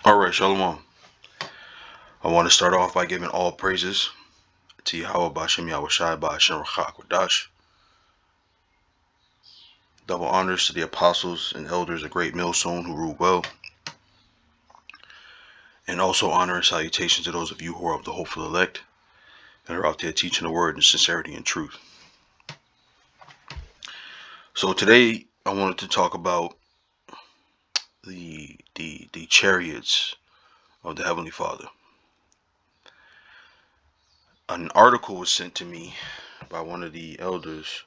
All right, Shalom. I want to start off by giving all praises to Yahweh Bashem Yahweh Shai Bashem Rachak Wadash. Double honors to the apostles and elders of Great Millstone who rule well. And also honor and salutations to those of you who are of the hopeful elect and are out there teaching the word in sincerity and truth. So today I wanted to talk about the chariots of the Heavenly Father. An article was sent to me by one of the elders.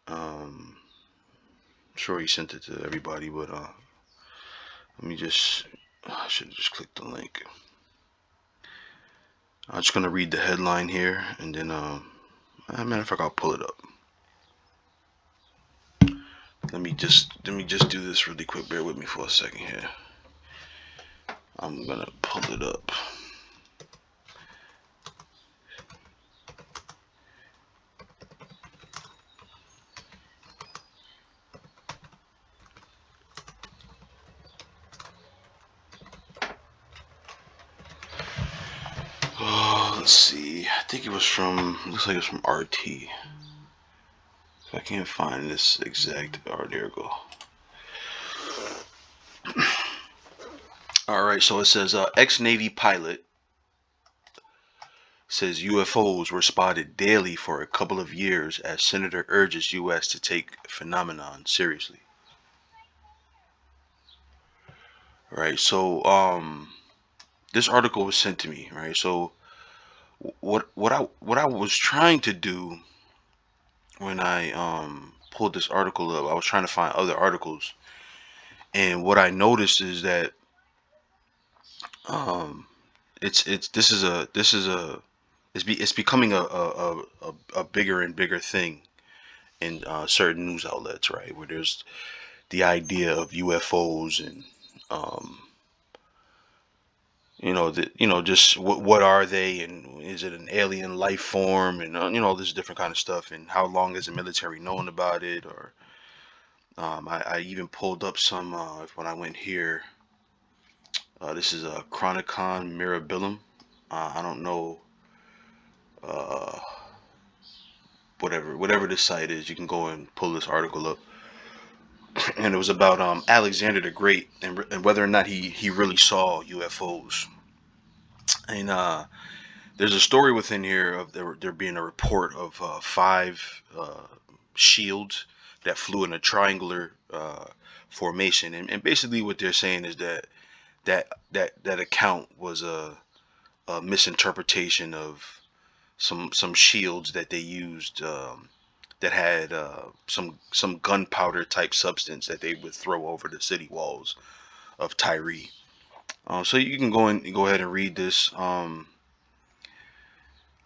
I'm sure he sent it to everybody, but let me just, I should have just clicked the link. I'm just gonna read the headline here, and then, matter of fact, I'll pull it up. Let me just do this really quick. Bear with me for a second here. I'm gonna pull it up. Oh, let's see. I think it was from. Looks like it's from RT. I can't find this exact. Oh, there we go. All right, so it says ex-Navy pilot says UFOs were spotted daily for a couple of years as Senator urges U.S. to take phenomenon seriously. Right, so this article was sent to me. Right, so what I was trying to do when I pulled this article up, I was trying to find other articles, and what I noticed is that um it's it's becoming a bigger and bigger thing in certain news outlets, right? Where there's the idea of UFOs and um, just what are they, and is it an alien life form, and all this different kind of stuff, and how long has the military known about it, or I even pulled up some when I went here. This is a Chronicon Mirabilim. I don't know uh, whatever this site is. You can go and pull this article up, and it was about Alexander the Great and whether or not he really saw UFOs. And there's a story within here of there being a report of five shields that flew in a triangular formation, and basically what they're saying is that that account was a misinterpretation of some shields that they used that had some gunpowder type substance that they would throw over the city walls of Tyre. So you can go ahead and read this. I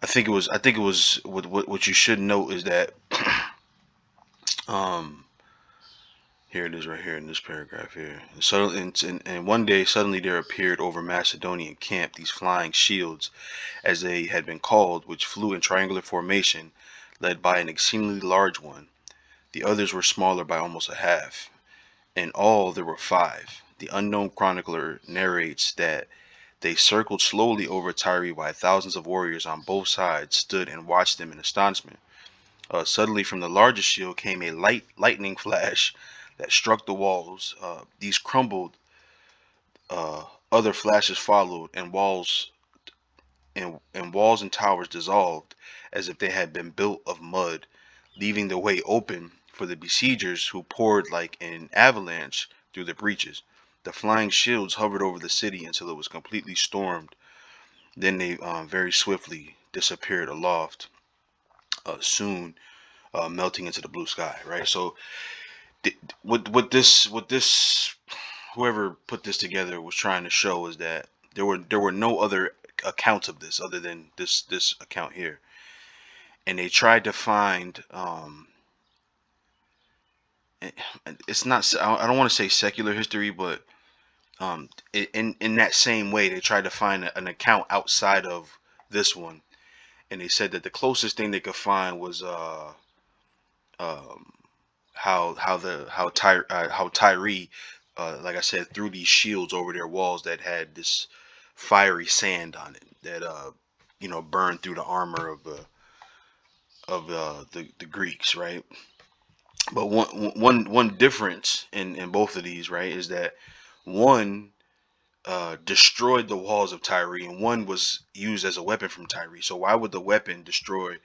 think it was what you should note is that um here it is right here in this paragraph here. So and one day suddenly there appeared over Macedonian camp these flying shields, as they had been called, which flew in triangular formation, led by an exceedingly large one. The others were smaller by almost a half. In all there were five. The unknown chronicler narrates that they circled slowly over Tyre while thousands of warriors on both sides stood and watched them in astonishment. Suddenly from the largest shield came a lightning flash that struck the walls. These crumbled, other flashes followed, and walls and towers dissolved as if they had been built of mud, leaving the way open for the besiegers who poured like an avalanche through the breaches. The flying shields hovered over the city until it was completely stormed. Then they very swiftly disappeared aloft, soon melting into the blue sky. Right. So what this whoever put this together was trying to show is that there were no other accounts of this other than this account here, and they tried to find eh, it's not I don't want to say secular history, but in that same way they tried to find an account outside of this one, and they said that the closest thing they could find was um how Tyree like I said, threw these shields over their walls that had this fiery sand on it that burned through the armor of the Greeks, right? But one difference in both of these, right, is that one destroyed the walls of Tyre, and one was used as a weapon from Tyre. So why would the weapon destroy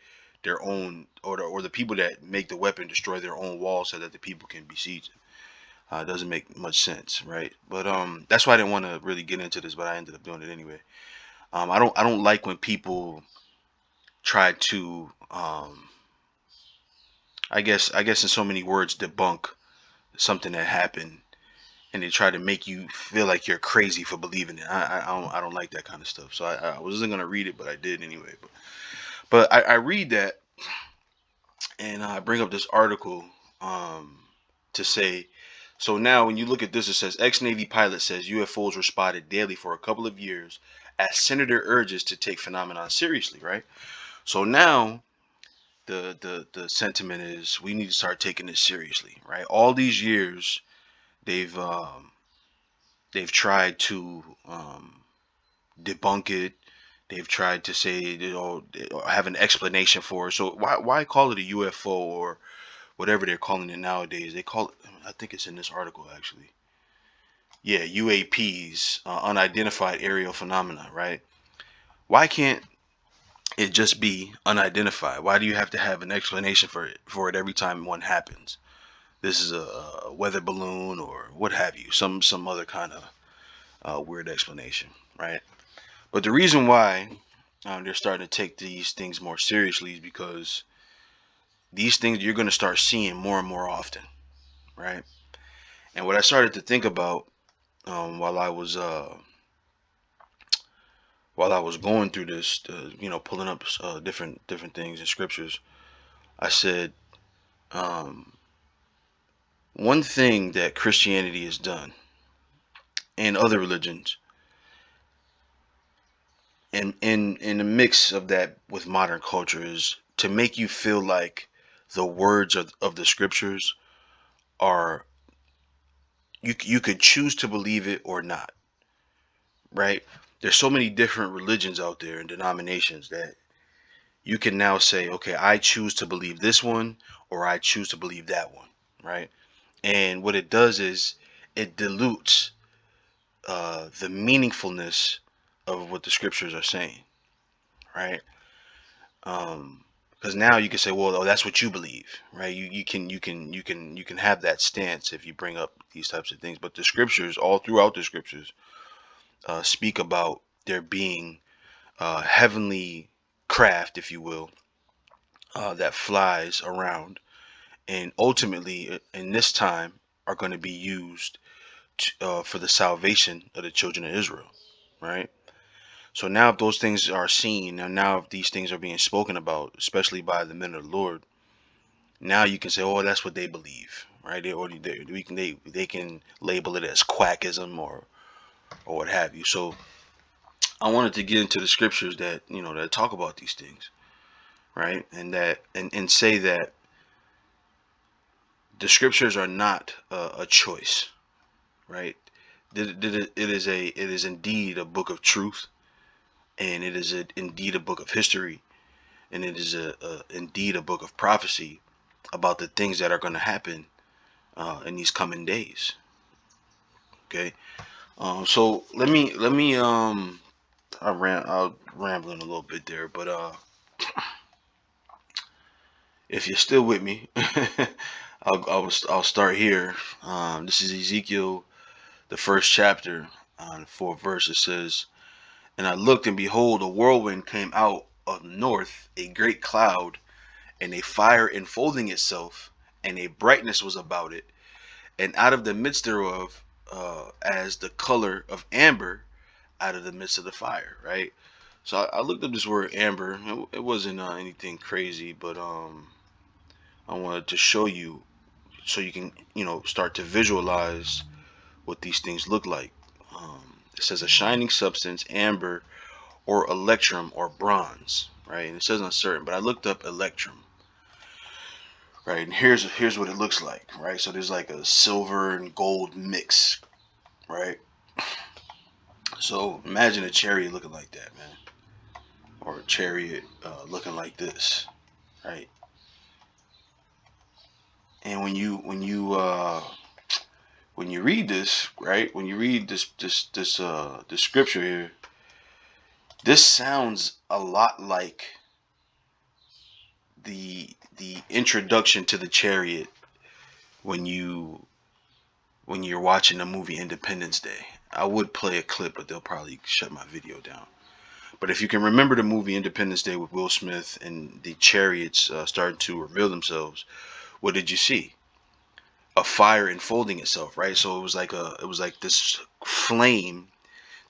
their own, or the people that make the weapon destroy their own walls so that the people can besiege it? It doesn't make much sense, right? But that's why I didn't want to really get into this, but I ended up doing it anyway. I don't like when people try to I guess in so many words debunk something that happened, and they try to make you feel like you're crazy for believing it. I don't like that kind of stuff. So I wasn't gonna read it, but I did anyway. But I read that, and I bring up this article um, to say. So now when you look at this, it says ex-Navy pilot says UFOs were spotted daily for a couple of years as senator urges to take phenomenon seriously. Right. So now the sentiment is we need to start taking this seriously. Right. All these years they've um, they've tried to debunk it. They've tried to say, have an explanation for it. So why call it a UFO or whatever they're calling it nowadays? They call it, I think it's in this article actually. Yeah, UAPs, unidentified aerial phenomena, right? Why can't it just be unidentified? Why do you have to have an explanation for it every time one happens? This is a weather balloon or what have you, some other kind of weird explanation, right? But the reason why they're starting to take these things more seriously is because these things you're going to start seeing more and more often, right? And what I started to think about while I was going through this, pulling up different things in scriptures, I said um, one thing that Christianity has done and other religions, and in the mix of that with modern culture, is to make you feel like the words of the scriptures are you could choose to believe it or not, right? There's so many different religions out there and denominations that you can now say, okay, I choose to believe this one or I choose to believe that one, right? And what it does is it dilutes the meaningfulness of what the scriptures are saying, right? Because now you can say, well, oh, that's what you believe, right? You can have that stance if you bring up these types of things. But the scriptures, all throughout the scriptures, speak about there being heavenly craft, if you will, that flies around, and ultimately, in this time, are going to be used for the salvation of the children of Israel, right? So now, if those things are seen, and now if these things are being spoken about, especially by the men of the Lord, now you can say, oh, that's what they believe, right? They can label it as quackism or what have you. So I wanted to get into the scriptures that that talk about these things, right? And say that the scriptures are not a choice, right? It is indeed a book of truth, and it is indeed a book of history, and it is indeed a book of prophecy about the things that are going to happen in these coming days. Okay, so let me I'll rambling a little bit there, but if you're still with me, I'll start here. This is Ezekiel, the first chapter, on 4th verse. It says, "And I looked, and behold, a whirlwind came out of the north, a great cloud, and a fire enfolding itself, and a brightness was about it, and out of the midst thereof, as the color of amber, out of the midst of the fire." Right. So I looked up this word amber. It wasn't anything crazy, but I wanted to show you so you can start to visualize what these things look like. It says a shining substance, amber, or electrum, or bronze, right? And it says uncertain, but I looked up electrum. right? And here's what it looks like, right? So there's like a silver and gold mix, right? So imagine a chariot looking like that, man, or a chariot looking like this, right? And when you read this, right? When you read this scripture here, this sounds a lot like the introduction to the chariot when you're watching the movie Independence Day. I would play a clip, but they'll probably shut my video down. But if you can remember the movie Independence Day with Will Smith and the chariots starting to reveal themselves, what did you see? A fire enfolding itself, right? So it was like this flame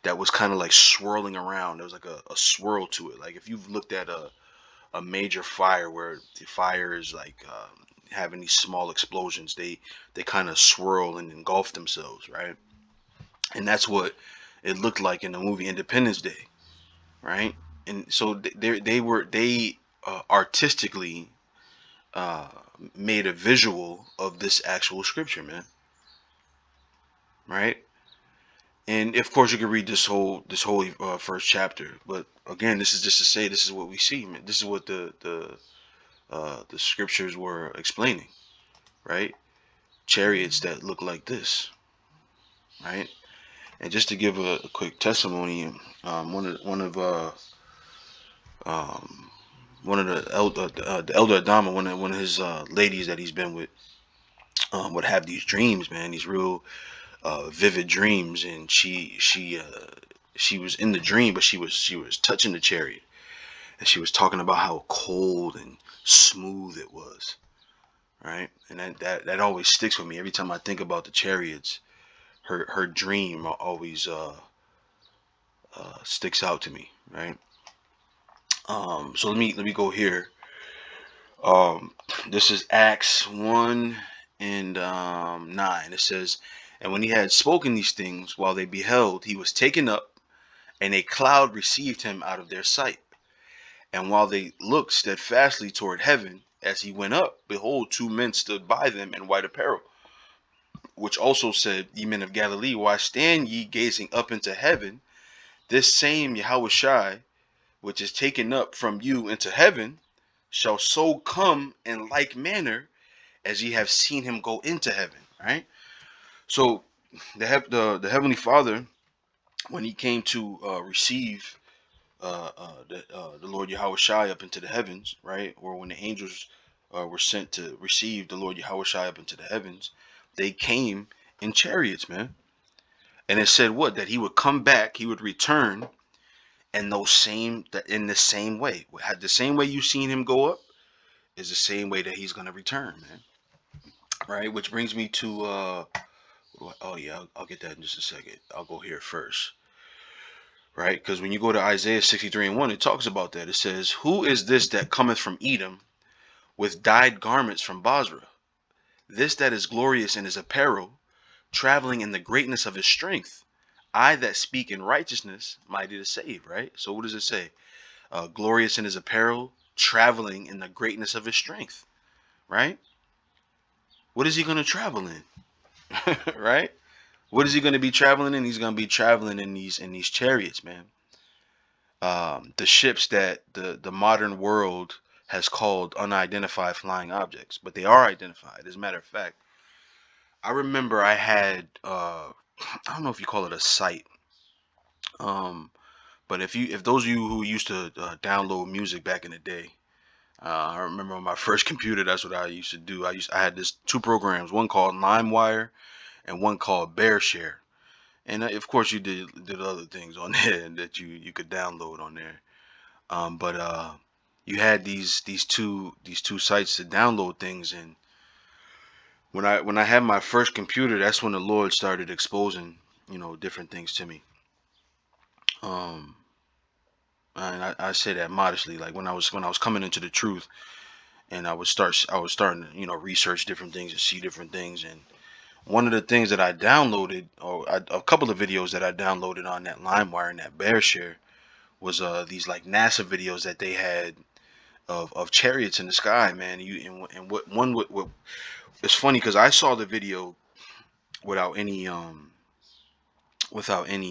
that was kind of like swirling around. There was like a swirl to it. Like if you've looked at a major fire where the fire is like having these small explosions, they kind of swirl and engulf themselves, right? And that's what it looked like in the movie Independence Day, right? And so they artistically uh, made a visual of this actual scripture, man, right? And of course, you can read this whole first chapter, but again, this is just to say this is what we see, man. This is what the scriptures were explaining, right? Chariots that look like this, right? And just to give a quick testimony, um, one of the elder Adama, one of his ladies that he's been with, would have these dreams, man, these real vivid dreams, and she was in the dream, but she was touching the chariot, and she was talking about how cold and smooth it was, right? And that always sticks with me every time I think about the chariots. Her dream always sticks out to me, right? So let me go here. Um, this is Acts 1 and 9. It says, "And when he had spoken these things, while they beheld, he was taken up, and a cloud received him out of their sight. And while they looked steadfastly toward heaven, as he went up, behold, two men stood by them in white apparel, which also said, Ye men of Galilee, why stand ye gazing up into heaven? This same Yahushai, which is taken up from you into heaven, shall so come in like manner as ye have seen him go into heaven." Right. So the heavenly Father, when he came to receive the Lord Yahushai up into the heavens, right, or when the angels were sent to receive the Lord Yahushai up into the heavens, they came in chariots, man. And it said what? That he would come back, he would return in in the same way. The same way you've seen him go up is the same way that he's gonna return, man. Right? Which brings me to oh yeah, I'll get that in just a second. I'll go here first. Right? Because when you go to Isaiah 63 and 1, it talks about that. It says, "Who is this that cometh from Edom with dyed garments from Basra? This that is glorious in his apparel, traveling in the greatness of his strength. I that speak in righteousness, mighty to save." Right? So what does it say? Glorious in his apparel, traveling in the greatness of his strength. Right? What is he going to travel in? Right? What is he going to be traveling in? He's going to be traveling in these chariots, man. The ships that the modern world has called unidentified flying objects, but they are identified. As a matter of fact, I remember I had I don't know if you call it a site, um, but if those of you who used to download music back in the day, I remember on my first computer, that's what I used to do. I had this two programs, one called LimeWire and one called BearShare, and of course you did other things on there that you could download on there. But you had these two sites to download things, and when I had my first computer, that's when the Lord started exposing different things to me. Um, and I say that modestly, like when I was coming into the truth, and I was starting to research different things and see different things, and one of the things that I downloaded, a couple of videos that I downloaded on that LimeWire and that BearShare was these like NASA videos that they had of chariots in the sky, man. And what one what it's funny because I saw the video without any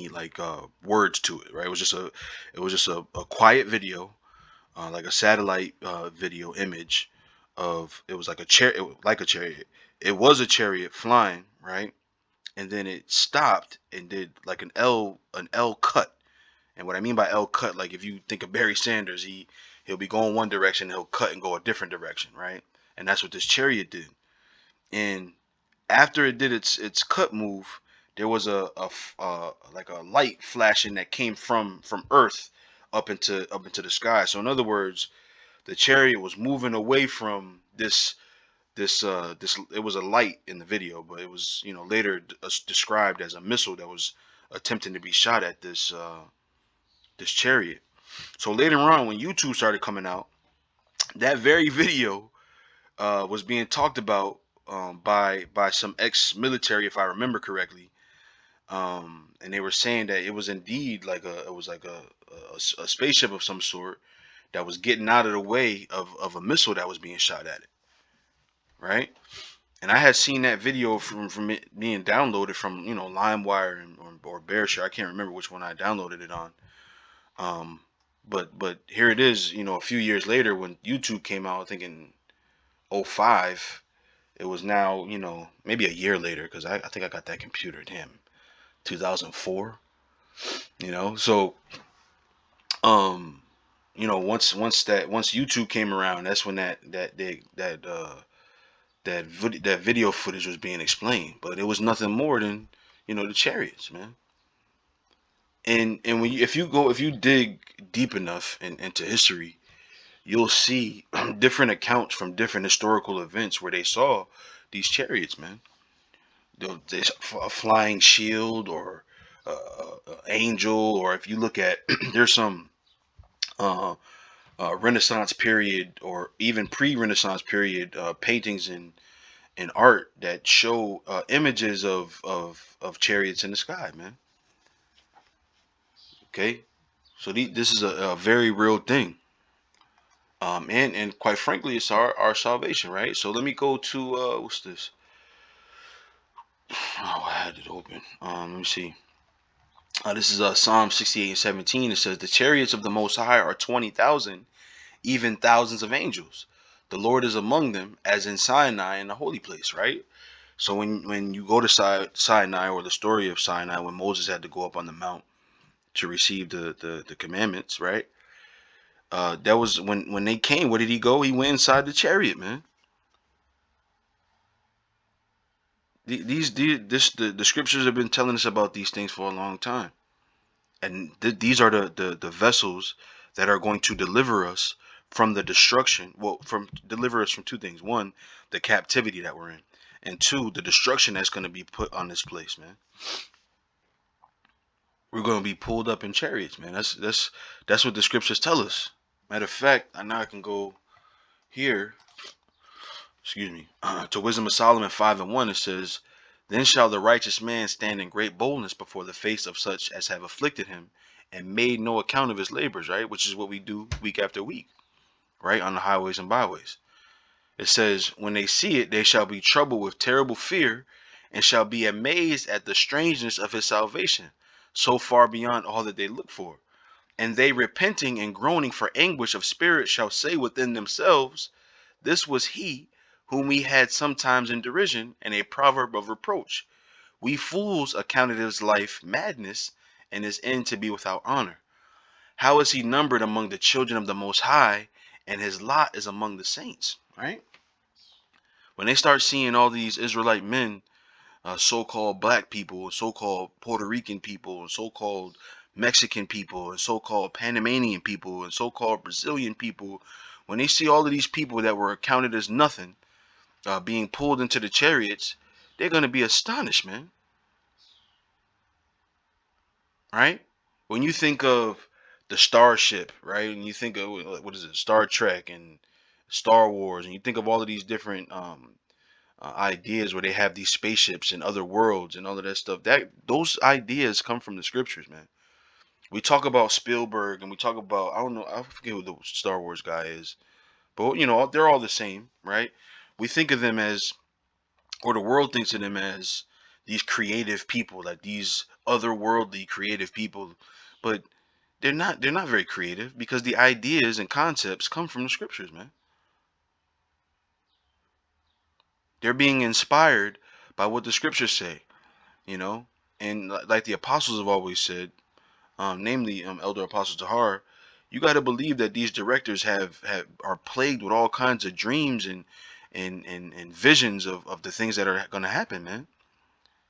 like words to it, right? It was just a quiet video, like a satellite video image of it was like a like a chariot. It was a chariot flying, right? And then it stopped and did like an L cut. And what I mean by L cut, like if you think of Barry Sanders, he'll be going one direction, he'll cut and go a different direction, right? And that's what this chariot did. And after it did its cut move, there was like a light flashing that came from Earth up into the sky. So in other words, the chariot was moving away from this it was a light in the video, but it was later described as a missile that was attempting to be shot at this chariot. So later on, when YouTube started coming out, that very video was being talked about by some ex-military, if I remember correctly, and they were saying that it was indeed like a spaceship of some sort that was getting out of the way of a missile that was being shot at it, right? And I had seen that video from it being downloaded from LimeWire or BearShare. I can't remember which one I downloaded it on. Um, but here it is, a few years later when YouTube came out, I think in '05. It was now, maybe a year later because I think I got that computer, damn, 2004. So um, once YouTube came around, that's when that video footage was being explained. But it was nothing more than the chariots, man. And when if you dig deep enough into history, you'll see different accounts from different historical events where they saw these chariots, man. This a flying shield or angel, or if you look at there's some uh, Renaissance period or even pre-Renaissance period paintings and art that show images of chariots in the sky, man. Okay, so this is a very real thing. And quite frankly, it's our salvation, right? So let me go to what's this? Oh, I had it open. Let me see. This is Psalm 68 and 17. It says, "The chariots of the Most High are 20,000, even thousands of angels. The Lord is among them, as in Sinai in the holy place." Right. So when you go to Sinai, or the story of Sinai, when Moses had to go up on the mount to receive the commandments, right? That was when they came. Where did he go? He went inside the chariot, man. The scriptures have been telling us about these things for a long time, and these are the vessels that are going to deliver us from the destruction. Well, from deliver us from two things: one, the captivity that we're in, and two, the destruction that's going to be put on this place, man. We're going to be pulled up in chariots, man. That's what the scriptures tell us. Matter of fact, I now I can go here. Excuse me. To Wisdom of Solomon 5:1, it says, "Then shall the righteous man stand in great boldness before the face of such as have afflicted him, and made no account of his labors," right? Which is what we do week after week, right? On the highways and byways. It says, "When they see it, they shall be troubled with terrible fear, and shall be amazed at the strangeness of his salvation, so far beyond all that they look for. And they repenting and groaning for anguish of spirit shall say within themselves, This was he whom we had sometimes in derision, and a proverb of reproach. We fools accounted his life madness, and his end to be without honor. How is he numbered among the children of the Most High, and his lot is among the saints?" Right? When they start seeing all these Israelite men, so-called black people, so-called Puerto Rican people, and so-called Mexican people, and so-called Panamanian people, and so-called Brazilian people, when they see all of these people that were accounted as nothing being pulled into the chariots, they're going to be astonished, man. Right? When you think of the Starship, right, and you think of what is it, Star Trek and Star Wars, and you think of all of these different ideas where they have these spaceships in other worlds and all of that stuff, that those ideas come from the scriptures, man. We talk about Spielberg and we talk about, I don't know, I forget who the Star Wars guy is. But you know, they're all the same, right? We think of them as, or the world thinks of them as, these creative people, like these otherworldly creative people, but they're not very creative, because the ideas and concepts come from the scriptures, man. They're being inspired by what the scriptures say, you know. And like the apostles have always said, namely Elder Apostle Tahar, you got to believe that these directors have are plagued with all kinds of dreams and visions of the things that are going to happen, man.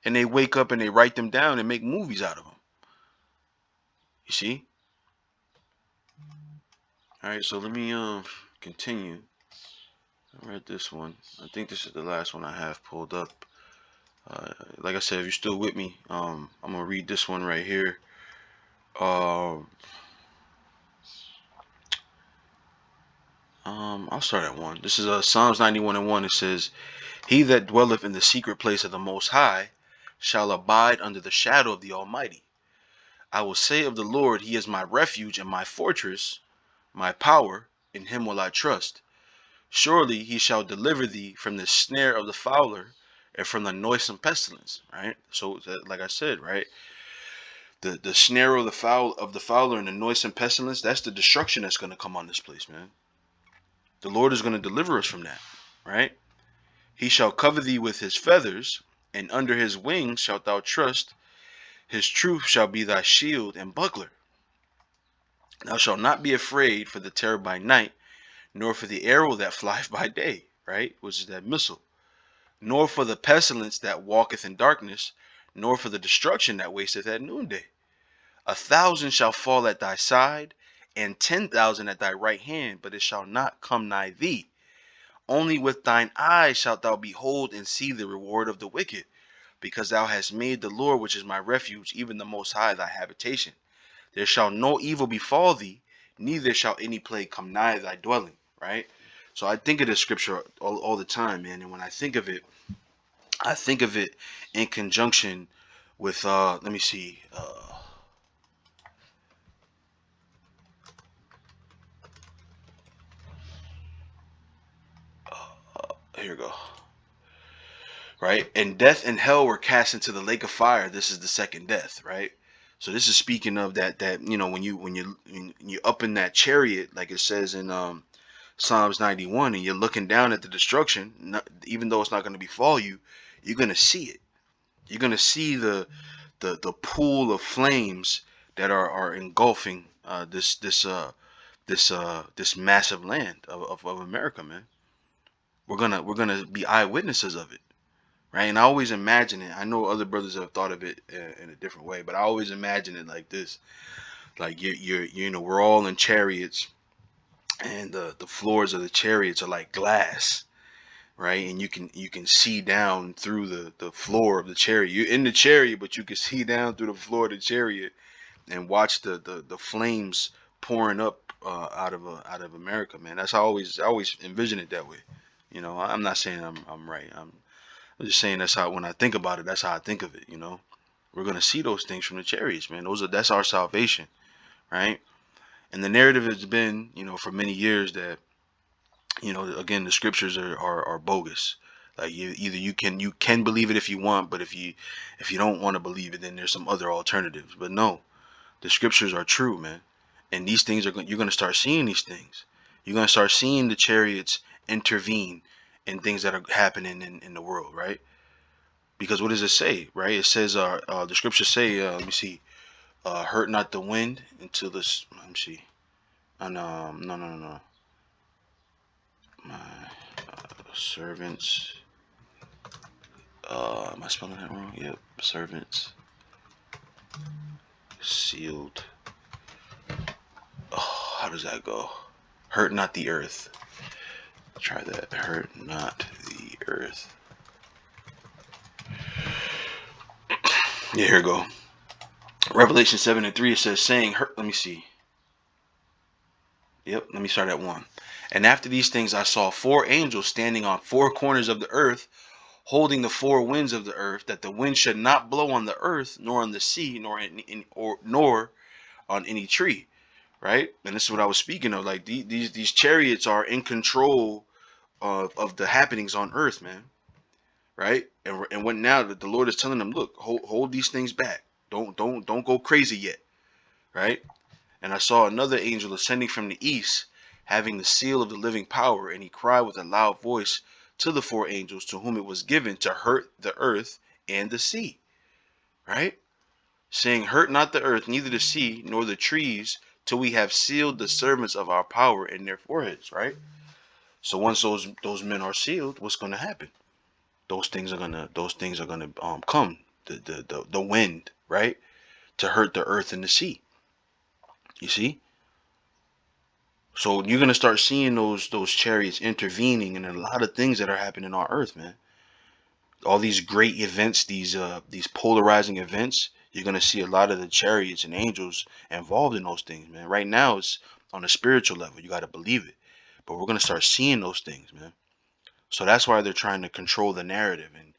And they wake up and they write them down and make movies out of them. You see? All right, so let me continue. I read this one. I think this is the last one I have pulled up. Like I said, if you're still with me, I'm gonna read this one right here. Um, I'll start at one. This is Psalms 91:1. It says, "He that dwelleth in the secret place of the Most High shall abide under the shadow of the Almighty. I will say of the Lord, He is my refuge and my fortress, my power; in Him will I trust. Surely He shall deliver thee from the snare of the fowler and from the noisome pestilence." Right. So, like I said, right, the snare of the fowler and the noisome pestilence, that's the destruction that's going to come on this place, man. The Lord is going to deliver us from that, right? He shall cover thee with his feathers, and under his wings shalt thou trust. His truth shall be thy shield and buckler. Thou shalt not be afraid for the terror by night, nor for the arrow that flieth by day, right? Which is that missile. Nor for the pestilence that walketh in darkness, nor for the destruction that wasteth at noonday. 1,000 shall fall at thy side, and 10,000 at thy right hand, but it shall not come nigh thee. Only with thine eyes shalt thou behold and see the reward of the wicked, because thou hast made the Lord, which is my refuge, even the Most High, thy habitation. There shall no evil befall thee, neither shall any plague come nigh thy dwelling. Right? So I think of this scripture all the time, man. And when I think of it in conjunction with, let me see, here we go. Right? And death and hell were cast into the lake of fire. This is the second death, right? So this is speaking of that you know, when you up in that chariot, like it says in Psalms 91, and you're looking down at the destruction, even though it's not going to befall you, you're going to see it. You're going to see the pool of flames that are engulfing this massive land of America, man. We're gonna be eyewitnesses of it. Right? And I always imagine it. I know other brothers have thought of it in a different way, but I always imagine it like this: like you know, we're all in chariots, and the floors of the chariots are like glass, right? And you can see down through the floor of the chariot. You're in the chariot, but you can see down through the floor of the chariot and watch the flames pouring up out of America, man. That's how I always envision it that way. You know, I'm not saying I'm right. I'm just saying that's how, when I think about it, that's how I think of it. You know, we're gonna see those things from the chariots, man. That's our salvation, right? And the narrative has been, you know, for many years that, you know, again, the scriptures are bogus. Like, either you can believe it if you want, but if you don't want to believe it, then there's some other alternatives. But no, the scriptures are true, man. And these things you're gonna start seeing these things. You're gonna start seeing the chariots intervene in things that are happening in the world, right? Because what does it say, right? It says, the scriptures say, let me see, hurt not the wind until this. Let me see. And no, no, no, no. My servants. Am I spelling that wrong? Yep. Servants sealed. Oh, how does that go? Hurt not the earth. Try that. Hurt not the earth. Yeah, here we go. Revelation 7:3, it says, saying, hurt. Let me see. Yep, let me start at 1. And after these things I saw 4 angels standing on 4 corners of the earth, holding the 4 winds of the earth, that the wind should not blow on the earth, nor on the sea, nor nor on any tree. right? And this is what I was speaking of. Like these chariots are in control of the happenings on earth, man, right? And when now that the Lord is telling them, look, hold these things back. Don't go crazy yet, right? And I saw another angel ascending from the east, having the seal of the living power, and he cried with a loud voice to the four angels to whom it was given to hurt the earth and the sea, right? Saying, hurt not the earth, neither the sea, nor the trees, till we have sealed the servants of our power in their foreheads, right? So once those men are sealed, what's going to happen? Those things are gonna come. The wind, right, to hurt the earth and the sea. You see. So you're gonna start seeing those chariots intervening in a lot of things that are happening on Earth, man. All these great events, these polarizing events, you're gonna see a lot of the chariots and angels involved in those things, man. Right now, it's on a spiritual level. You gotta believe it, but we're gonna start seeing those things, man. So that's why they're trying to control the narrative, and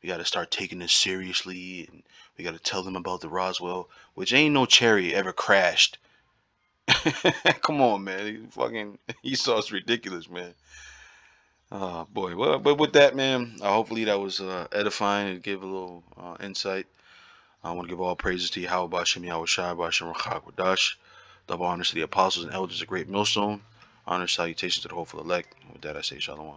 we gotta start taking this seriously, and we gotta tell them about the Roswell, which ain't no chariot ever crashed. Come on, man. Fucking Esau's ridiculous, man. Oh boy. Well, but with that, man, hopefully that was edifying and give a little insight. I want to give all praises to Yahweh Bashem, Yahweh Shai Bashem, Rachak Wadash. Double honors to the apostles and elders, a great millstone. Honor salutations to the hopeful elect. With that, I say shalom.